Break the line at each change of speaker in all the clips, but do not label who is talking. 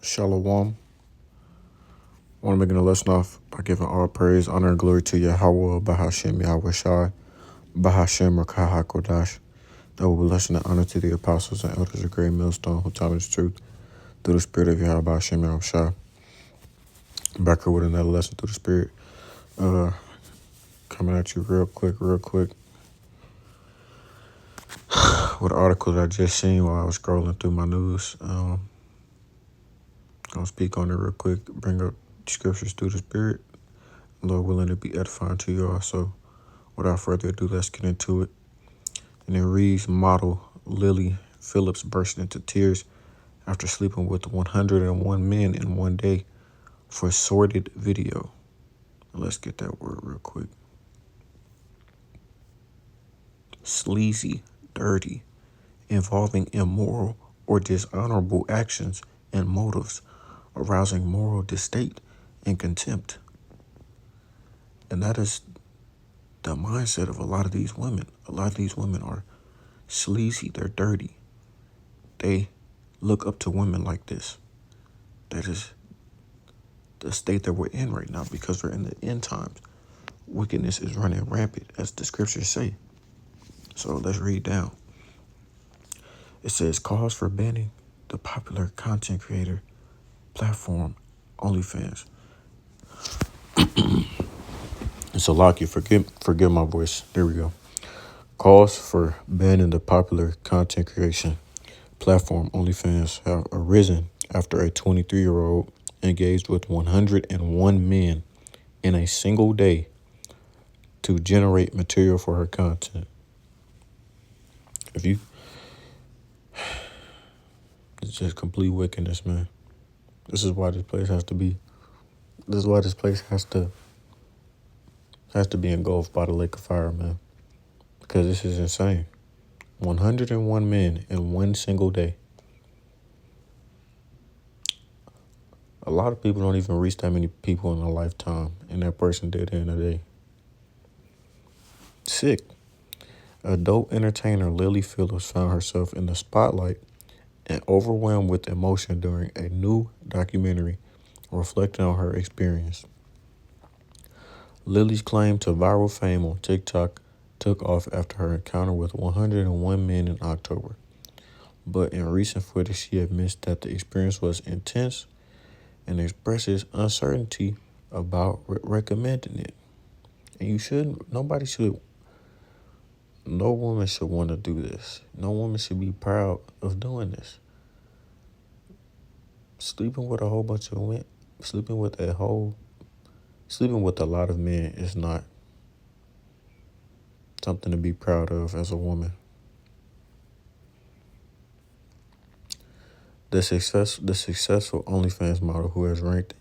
Shalom. I want to begin a lesson off by giving all praise, honor, and glory to Yahweh, Bahashem, Yahweh Shai, Bahashem, Rakaha Kodash. That will be lesson and honor to the apostles and elders of Great Millstone who taught us truth through the spirit of Yahweh, Bahashem, Yahweh Shai. Back here with another lesson through the spirit. Coming at you real quick, with an article that I just seen while I was scrolling through my news. I'll speak on it real quick, bring up scriptures through the spirit. Lord willing to be edifying to you all. So without further ado, let's get into it. And it reads, model Lily Phillips burst into tears after sleeping with 101 men in one day for sordid video. Let's get that word real quick. Sleazy, dirty, involving immoral or dishonorable actions and motives, arousing moral disdain and contempt. And that is the mindset of a lot of these women. A lot of these women are sleazy, they're dirty. They look up to women like this. That is the state that we're in right now because we're in the end times. Wickedness is running rampant, as the scriptures say. So let's read down. It says, calls for banning the popular content creator platform OnlyFans. And so, Lockie, forgive my voice. There we go. Calls for banning the popular content creation platform OnlyFans have arisen after a 23-year-old engaged with 101 men in a single day to generate material for her content. It's just complete wickedness, man. This is why this place has to be engulfed by the lake of fire, man. Because this is insane. 101 men in one single day. A lot of people don't even reach that many people in a lifetime, and that person did it in a day. Sick. Adult entertainer Lily Phillips found herself in the spotlight and overwhelmed with emotion during a new documentary reflecting on her experience. Lily's claim to viral fame on TikTok took off after her encounter with 101 men in October. But in recent footage, she admits that the experience was intense and expresses uncertainty about recommending it. And no woman should want to do this. No woman should be proud of doing this. Sleeping with a lot of men is not something to be proud of as a woman. The successful OnlyFans model who has raked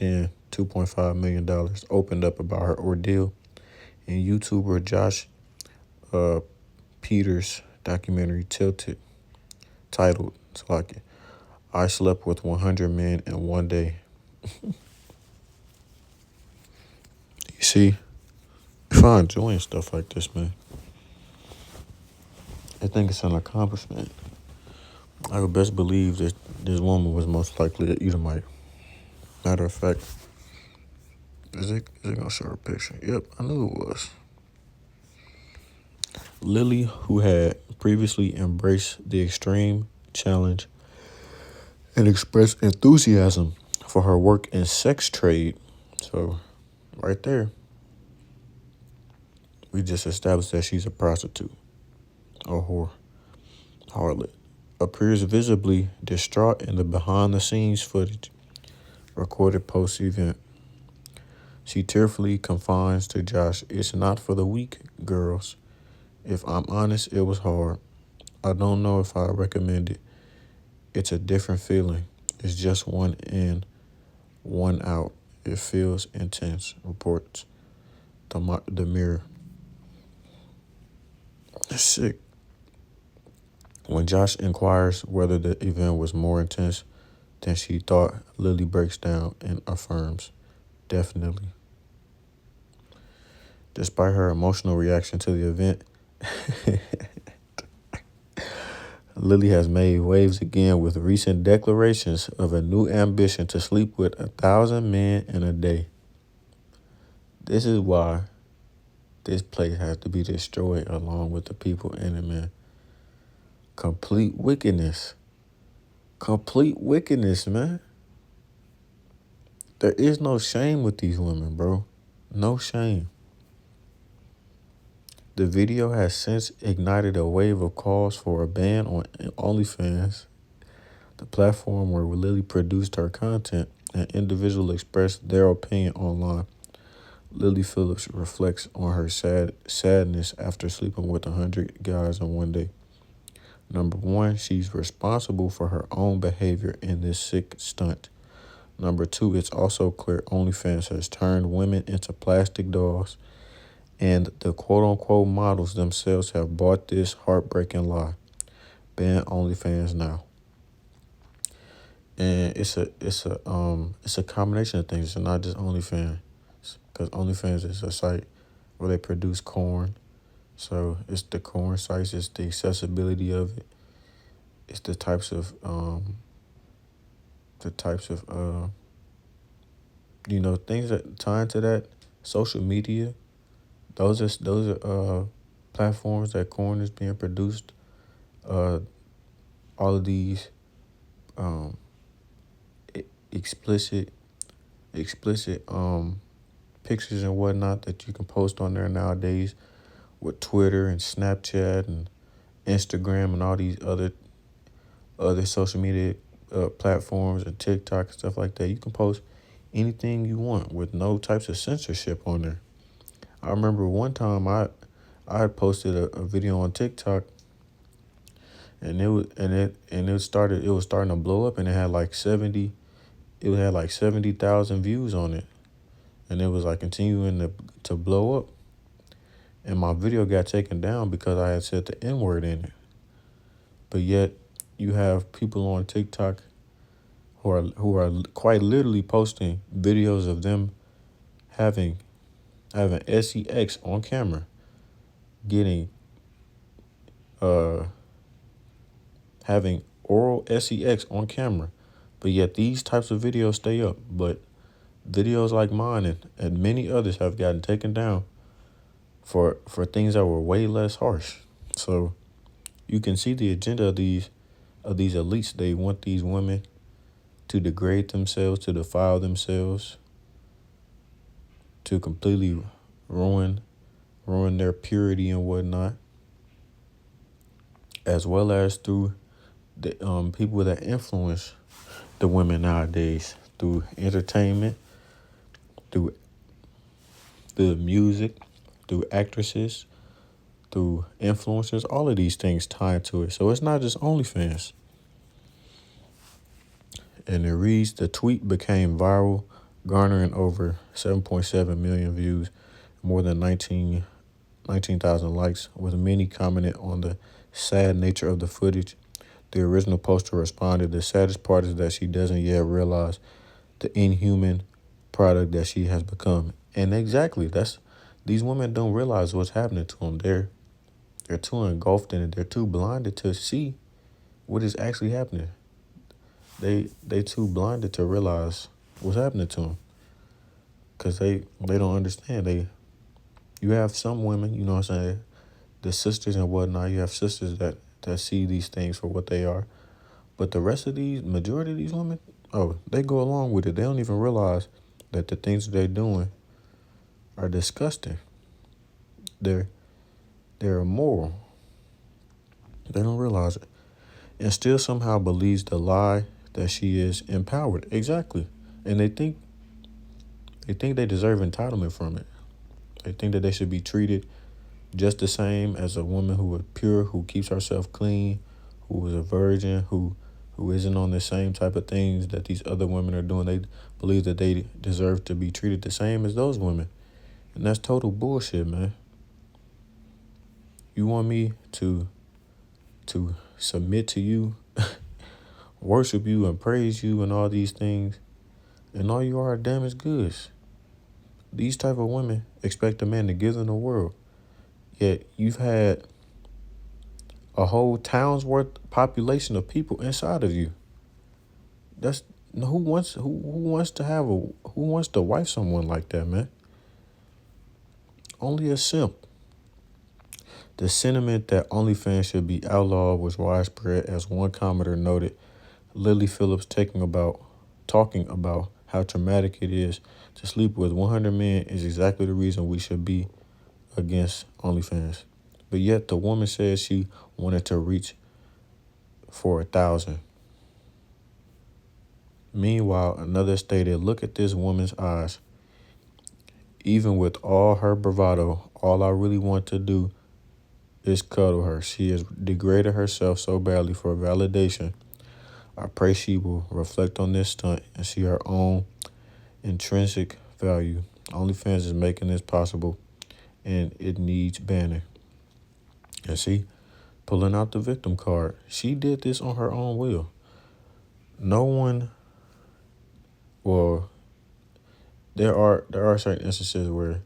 in $2.5 million opened up about her ordeal in YouTuber Josh Peters' documentary titled I slept with 100 men in one day. You see, if I'm enjoying stuff like this, man, I think it's an accomplishment. I would best believe that this woman was most likely an Edomite. Matter of fact, is it gonna show her picture? Yep, I knew it was. Lily, who had previously embraced the extreme challenge and expressed enthusiasm for her work in sex trade. So, right there, we just established that she's a prostitute or harlot. Appears visibly distraught in the behind-the-scenes footage recorded post-event. She tearfully confides to Josh, "It's not for the weak, girls. If I'm honest, it was hard. I don't know if I recommend it. It's a different feeling. It's just one in, one out. It feels intense," reports the Mirror. That's sick. When Josh inquires whether the event was more intense than she thought, Lily breaks down and affirms, "Definitely." Despite her emotional reaction to the event, Lily has made waves again with recent declarations of a new ambition to sleep with 1,000 men in a day. This is why this place has to be destroyed along with the people in it, man. Complete wickedness. Complete wickedness, man. There is no shame with these women, bro. No shame. The video has since ignited a wave of calls for a ban on OnlyFans, the platform where Lily produced her content and individuals expressed their opinion online. Lily Phillips reflects on her sadness after sleeping with 100 guys in one day. Number one, she's responsible for her own behavior in this sick stunt. Number two, it's also clear OnlyFans has turned women into plastic dolls, and the quote-unquote models themselves have bought this heartbreaking lie. Ban OnlyFans now. And it's a combination of things. It's not just OnlyFans, because OnlyFans is a site where they produce porn. So it's the porn sites, it's the accessibility of it, it's the types of things that tie into that. Social media, those are platforms that corn is being produced. All of these um explicit pictures and whatnot that you can post on there nowadays with Twitter and Snapchat and Instagram and all these other social media platforms and TikTok and stuff like that. You can post anything you want with no types of censorship on there. I remember one time I had posted a video on TikTok, and it was starting to blow up, and it had like 70,000 views on it, and it was like continuing to blow up. And my video got taken down because I had said the N-word in it. But yet you have people on TikTok who are quite literally posting videos of them having sex on camera, getting having oral sex on camera. But yet these types of videos stay up. But videos like mine and many others have gotten taken down for things that were way less harsh. So you can see the agenda of these elites. They want these women to degrade themselves, to defile themselves, to completely ruin their purity and whatnot, as well as through the people that influence the women nowadays through entertainment, through the music, through actresses, through influencers. All of these things tie into it. So it's not just OnlyFans. And it reads, the tweet became viral, garnering over 7.7 million views, more than 19,000 likes, with many commented on the sad nature of the footage. The original poster responded, the saddest part is that she doesn't yet realize the inhuman product that she has become. And exactly, these women don't realize what's happening to them. They're too engulfed in it. They're too blinded to see what is actually happening. They too blinded to realize what's happening to them, because they don't understand. You have some women, you know what I'm saying, the sisters and whatnot. You have sisters that see these things for what they are, but the majority of these women, they go along with it. They don't even realize that the things they're doing are disgusting. They're immoral. They don't realize it, and still somehow believes the lie that she is empowered. Exactly. And they think they deserve entitlement from it. They think that they should be treated just the same as a woman who is pure, who keeps herself clean, who is a virgin, who isn't on the same type of things that these other women are doing. They believe that they deserve to be treated the same as those women. And that's total bullshit, man. You want me to submit to you, worship you and praise you and all these things, and all you are damaged goods. These type of women expect a man to give them the world. Yet you've had a whole town's worth population of people inside of you. That's who wants to wife someone like that, man? Only a simp. The sentiment that OnlyFans should be outlawed was widespread, as one commenter noted. Lily Phillips talking about how traumatic it is to sleep with 100 men is exactly the reason we should be against OnlyFans. But yet the woman said she wanted to reach for 1,000. Meanwhile, another stated, "Look at this woman's eyes. Even with all her bravado, all I really want to do is cuddle her. She has degraded herself so badly for validation. I pray she will reflect on this stunt and see her own intrinsic value. OnlyFans is making this possible, and it needs banning." And see, pulling out the victim card. She did this on her own will. No one, well, there are certain instances where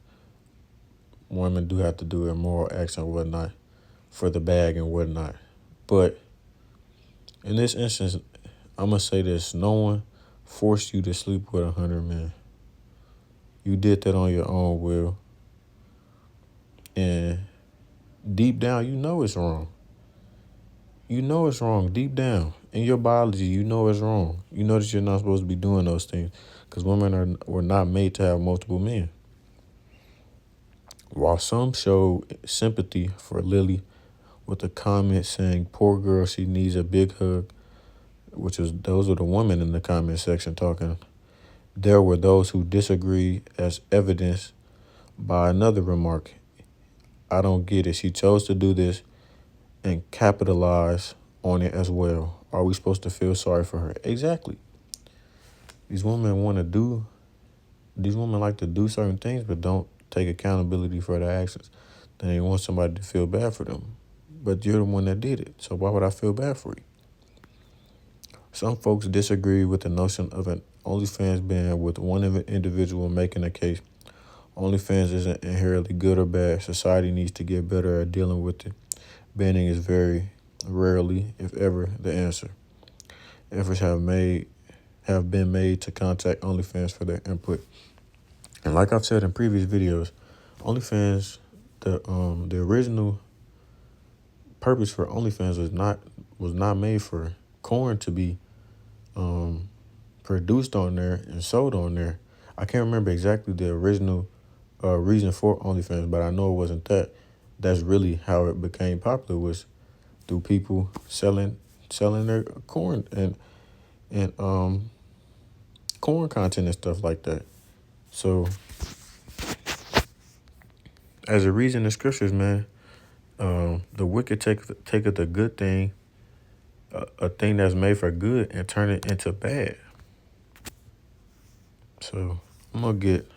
women do have to do immoral acts and whatnot for the bag and whatnot. But in this instance, I'm going to say this. No one forced you to sleep with 100 men. You did that on your own will. And deep down, you know it's wrong. You know it's wrong deep down. In your biology, you know it's wrong. You know that you're not supposed to be doing those things because women were not made to have multiple men. While some showed sympathy for Lily with a comment saying, "Poor girl, she needs a big hug," those were the women in the comment section talking, there were those who disagreed, as evidenced by another remark. "I don't get it. She chose to do this and capitalize on it as well. Are we supposed to feel sorry for her?" Exactly. These women like to do certain things, but don't take accountability for their actions. Then they want somebody to feel bad for them. But you're the one that did it, so why would I feel bad for you? Some folks disagree with the notion of an OnlyFans ban, with one individual making a case. OnlyFans isn't inherently good or bad. Society needs to get better at dealing with it. Banning is very rarely, if ever, the answer. Efforts have been made to contact OnlyFans for their input. And like I've said in previous videos, OnlyFans, the original purpose for OnlyFans was not made for corn to be produced on there and sold on there. I can't remember exactly the original reason for OnlyFans, but I know it wasn't that. That's really how it became popular, was through people selling their corn and corn content and stuff like that. So, as a reason in scriptures, man, the wicked taketh a good thing, a thing that's made for good, and turn it into bad. So I'm gonna get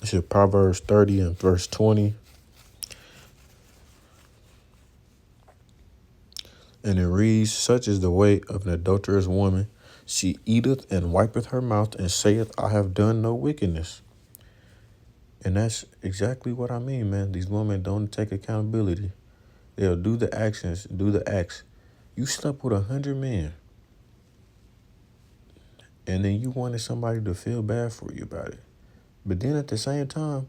this is Proverbs 30 and verse 20, and it reads, "Such is the way of an adulterous woman. She eateth and wipeth her mouth, and saith, I have done no wickedness." And that's exactly what I mean, man. These women don't take accountability. They'll do the actions, do the acts. You slept with 100 men, and then you wanted somebody to feel bad for you about it. But then at the same time,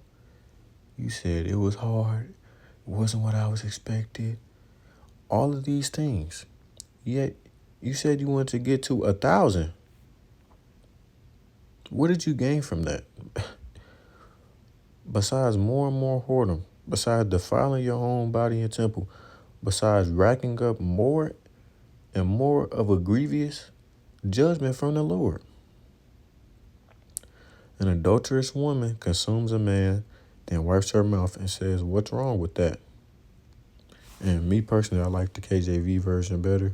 you said it was hard. It wasn't what I was expected. All of these things. Yet you said you wanted to get to 1,000. What did you gain from that? Besides more and more whoredom, besides defiling your own body and temple, besides racking up more and more of a grievous judgment from the Lord. An adulterous woman consumes a man, then wipes her mouth and says, "What's wrong with that?" And me personally, I like the KJV version better.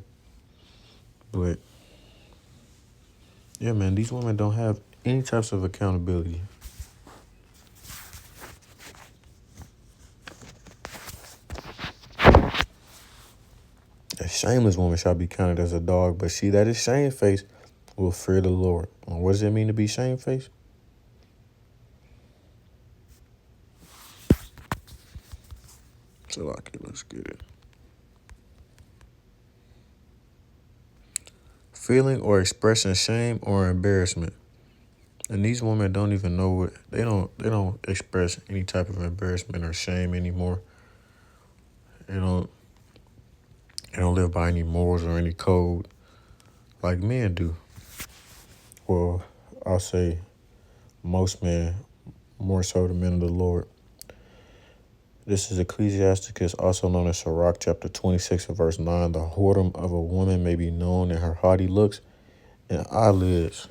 But yeah, man, these women don't have any types of accountability. A shameless woman shall be counted as a dog, but she that is shamefaced will fear the Lord. And what does it mean to be shamefaced? So, okay, let's get it. feeling or expressing shame or embarrassment. And these women don't even know what they don't express any type of embarrassment or shame anymore. They don't they don't live by any morals or any code like men do. Well, I'll say most men, more so the men of the Lord. This is Ecclesiasticus, also known as Sirach, chapter 26 and verse 9. The whoredom of a woman may be known in her haughty looks and eyelids.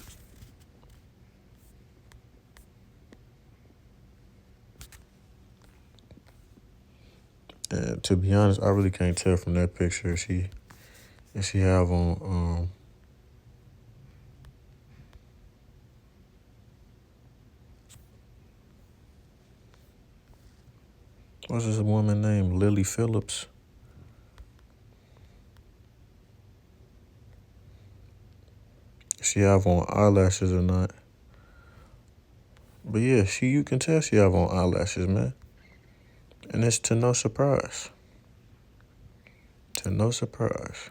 And to be honest, I really can't tell from that picture if she have on what's this woman named Lily Phillips? If she have on eyelashes or not. But yeah, you can tell she have on eyelashes, man. And it's to no surprise. To no surprise.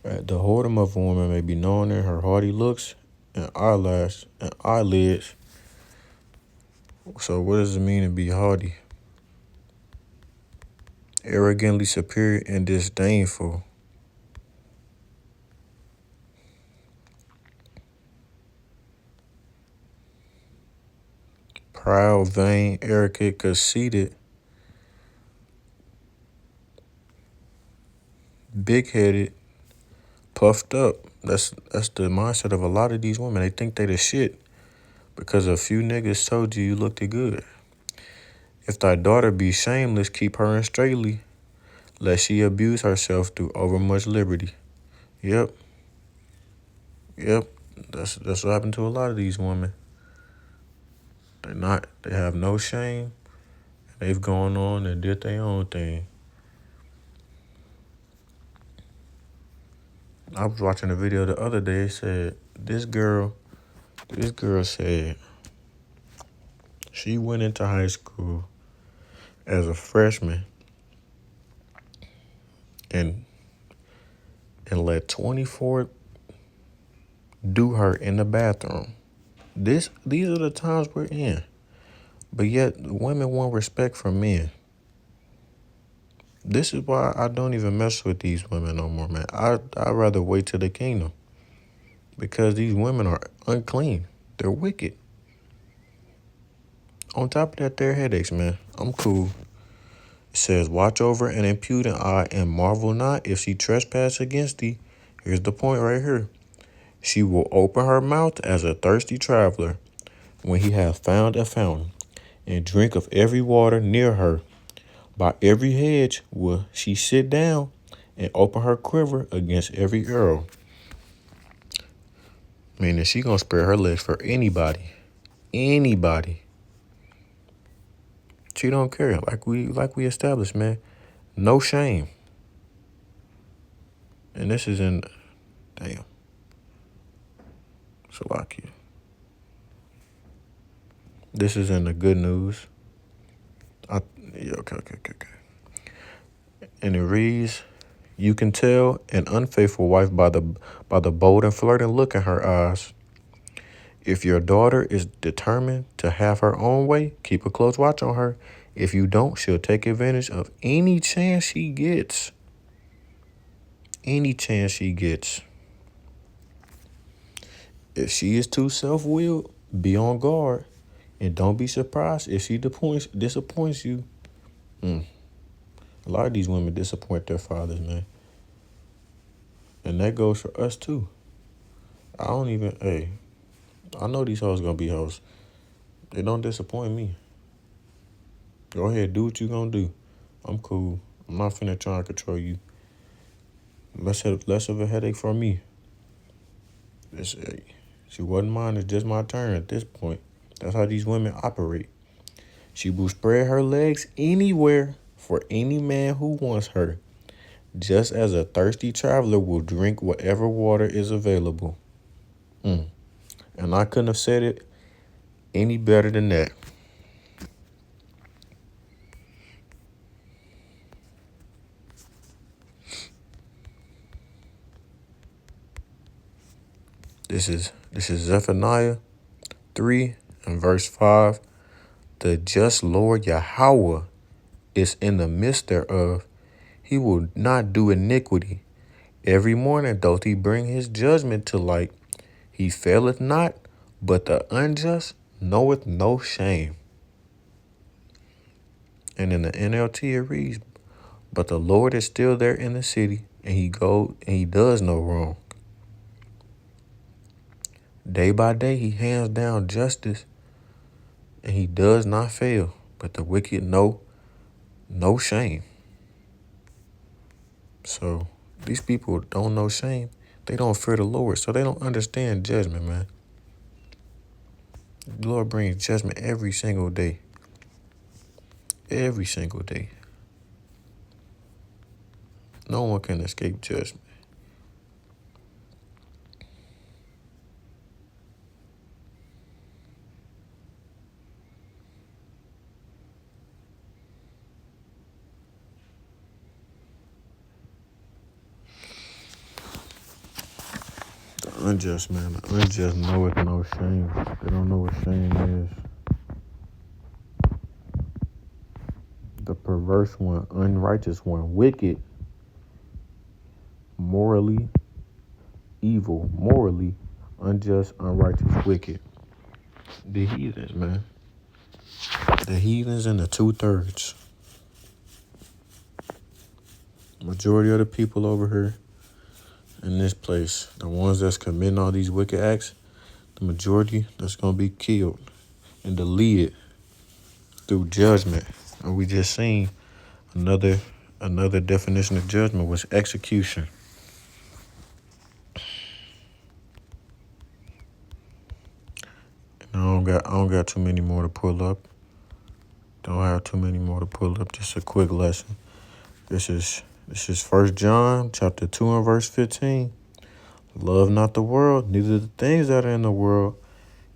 The whoredom of a woman may be known in her haughty looks and eyelids. So what does it mean to be haughty? Arrogantly superior and disdainful. Proud, vain, arrogant, conceited, big-headed, puffed up. That's the mindset of a lot of these women. They think they the shit because a few niggas told you looked good. If thy daughter be shameless, keep her in straitly, lest she abuse herself through overmuch liberty. Yep. That's what happened to a lot of these women. They have no shame. They've gone on and did their own thing. I was watching a video the other day. It said this girl said she went into high school as a freshman and let 24 do her in the bathroom. These are the times we're in. But yet women want respect from men. This is why I don't even mess with these women no more, man. I'd rather wait till the kingdom. Because these women are unclean. They're wicked. On top of that, they're headaches, man. I'm cool. It says, watch over an impudent eye and marvel not if she trespass against thee. Here's the point right here. She will open her mouth as a thirsty traveler when he hath found a fountain, and drink of every water near her. By every hedge will she sit down and open her quiver against every arrow. Meaning she gonna spread her legs for anybody. Anybody. She don't care. Like we established, man. No shame. And this is in Salakia. This is in the good news. Okay. And it reads, you can tell an unfaithful wife by the bold and flirting look in her eyes. If your daughter is determined to have her own way, keep a close watch on her. If you don't, she'll take advantage of any chance she gets. Any chance she gets. If she is too self-willed, be on guard. And don't be surprised if she disappoints you. A lot of these women disappoint their fathers, man. And that goes for us, too. I know these hoes gonna be hoes. They don't disappoint me. Go ahead, do what you gonna do. I'm cool. I'm not finna try and control you. Less of a headache for me. She wasn't mine. It's just my turn at this point. That's how these women operate. She will spread her legs anywhere for any man who wants her, just as a thirsty traveler will drink whatever water is available. And I couldn't have said it any better than that. This is Zephaniah 3 and verse 5. The just Lord Yahweh is in the midst thereof. He will not do iniquity. Every morning doth he bring his judgment to light. He faileth not, but the unjust knoweth no shame. And in the NLT it reads, but the Lord is still there in the city, and he does no wrong. Day by day he hands down justice, and he does not fail, but the wicked know no shame. So these people don't know shame. They don't fear the Lord, so they don't understand judgment, man. The Lord brings judgment every single day. Every single day. No one can escape judgment. The unjust, man. The unjust knoweth no shame. They don't know what shame is. The perverse one, unrighteous one, wicked, morally evil, morally unjust, unrighteous, wicked. The heathens, man. The heathens and the 2/3. Majority of the people over here in this place, the ones that's committing all these wicked acts, the majority that's going to be killed and deleted through judgment. And we just seen another definition of judgment was execution. And I don't got too many more to pull up. Don't have too many more to pull up. Just a quick lesson. This is 1 John chapter 2 and verse 15. Love not the world, neither the things that are in the world.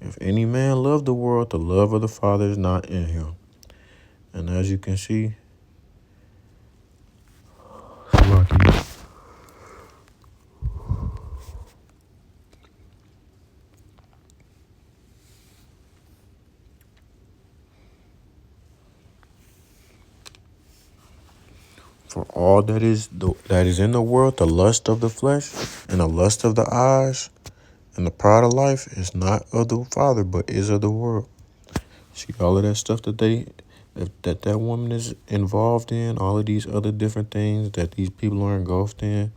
If any man love the world, the love of the Father is not in him. And as you can see, for all that is in the world, the lust of the flesh and the lust of the eyes and the pride of life is not of the Father, but is of the world. See all of that stuff that woman is involved in, all of these other different things that these people are engulfed in.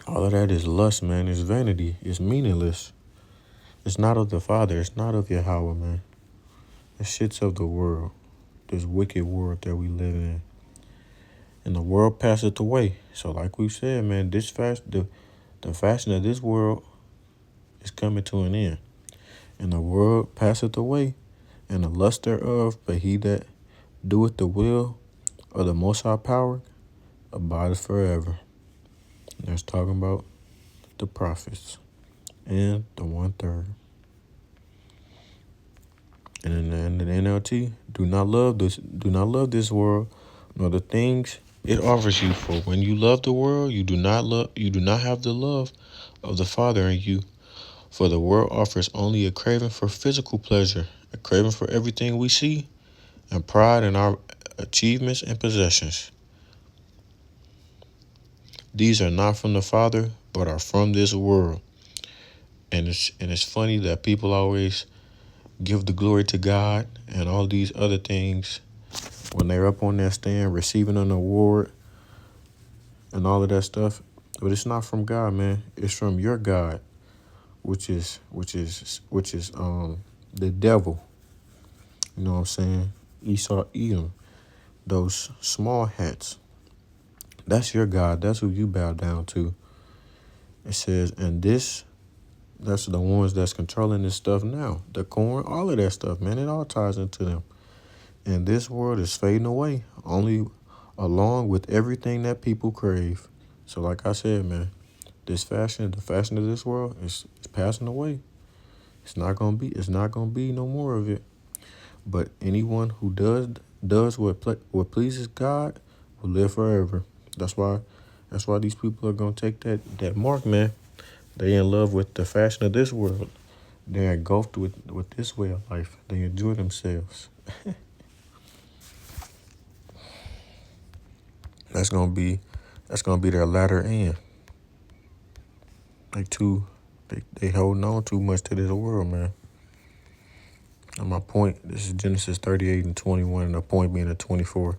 All of that is lust, man. It's vanity. It's meaningless. It's not of the Father. It's not of Yahweh, man. This shit's of the world. This wicked world that we live in. And the world passeth away. So like we said, man, the fashion of this world is coming to an end. And the world passeth away, and the lust thereof, but he that doeth the will of the Most High Power abideth forever. And that's talking about the prophets and the 1/3. And in the NLT, do not love this world, nor the things it offers you. For when you love the world, you do not have the love of the Father in you. For the world offers only a craving for physical pleasure, a craving for everything we see, and pride in our achievements and possessions. These are not from the Father, but are from this world. And it's funny that people always give the glory to God and all these other things when they're up on that stand receiving an award and all of that stuff. But it's not from God, man. It's from your God, which is the devil. You know what I'm saying? Esau, Edom, those small hats. That's your God. That's who you bow down to. It says, and that's the ones that's controlling this stuff now. The corn, all of that stuff, man. It all ties into them. And this world is fading away, only along with everything that people crave. So like I said, man, the fashion of this world is passing away. It's not gonna be no more of it. But anyone who does what pleases God will live forever. That's why these people are gonna take that mark, man. They in love with the fashion of this world. They're engulfed with this way of life. They enjoy themselves. That's gonna be their latter end. They holding on too much to this world, man. And my point, this is Genesis 38 and 21, and the point being at 24.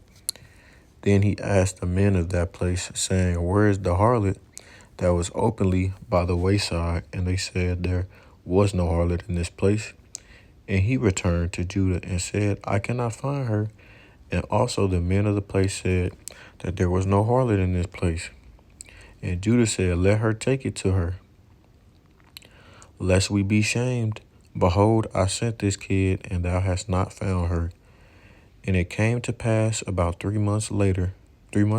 Then he asked the men of that place, saying, where is the harlot that was openly by the wayside? And they said, there was no harlot in this place. And he returned to Judah and said, I cannot find her. And also the men of the place said that there was no harlot in this place. And Judah said, let her take it to her, lest we be shamed. Behold, I sent this kid, and thou hast not found her. And it came to pass about 3 months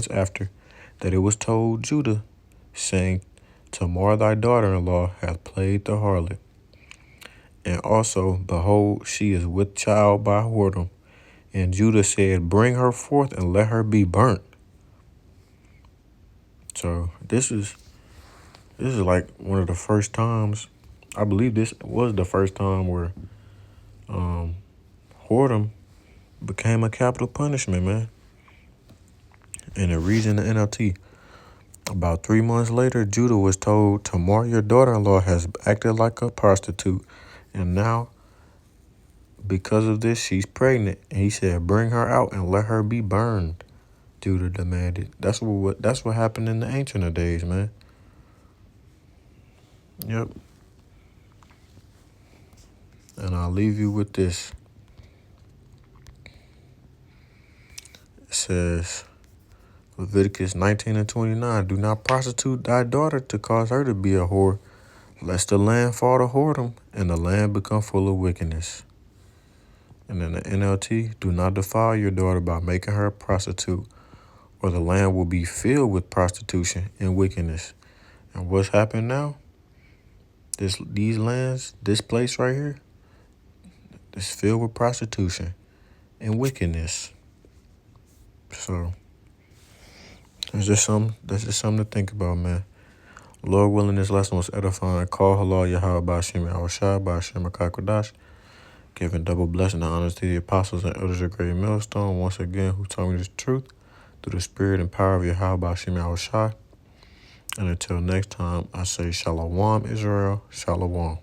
after, that it was told Judah, saying, Tamar thy daughter-in-law hath played the harlot. And also, behold, she is with child by whoredom. And Judah said, bring her forth and let her be burnt. So this is like one of the first times, I believe this was the first time where whoredom became a capital punishment, man. And it reads in the NLT, about 3 months later, Judah was told, Tamar, your daughter-in-law, has acted like a prostitute, and now, because of this, she's pregnant. And he said, bring her out and let her be burned, Judah demanded. That's what happened in the ancient of days, man. Yep. And I'll leave you with this. It says, Leviticus 19 and 29, do not prostitute thy daughter to cause her to be a whore, lest the land fall to whoredom and the land become full of wickedness. And in the NLT, do not defile your daughter by making her a prostitute, or the land will be filled with prostitution and wickedness. And what's happened now? These lands, this place right here, is filled with prostitution and wickedness. So that's just something to think about, man. Lord willing, this lesson was edifying. Call halal Yahweh Ba'Shem Yahushua Ba'Shem HaKakodash. Giving double blessing and honors to the apostles and elders of Great Millstone, once again, who told me the truth through the spirit and power of Yahweh Ba'Shem Yahushua. And until next time, I say Shalom, Israel. Shalom.